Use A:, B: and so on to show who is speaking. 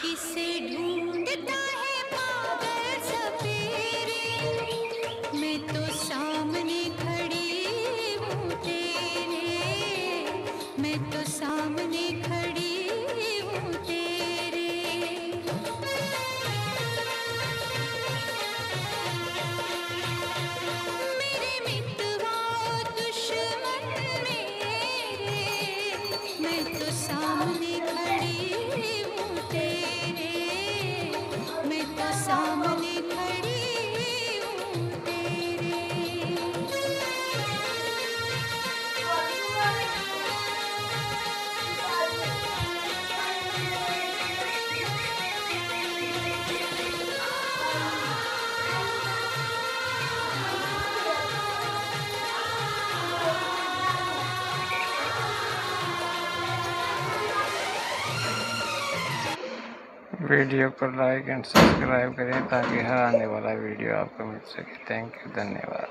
A: किसे ढूंढता है पागल सपेरे, मैं तो सामने खड़ी हूँ तेरे, मैं तो सामने खड़ी हूँ तेरे। मेरे मितवा दुश्मन मेरे, मैं तो सामने खड़ी हूँ तेरे, मैं तो सामने खड़ी हूँ तेरे।
B: वीडियो को लाइक एंड सब्सक्राइब करें ताकि हर आने वाला वीडियो आपको मिल सके। थैंक यू, धन्यवाद।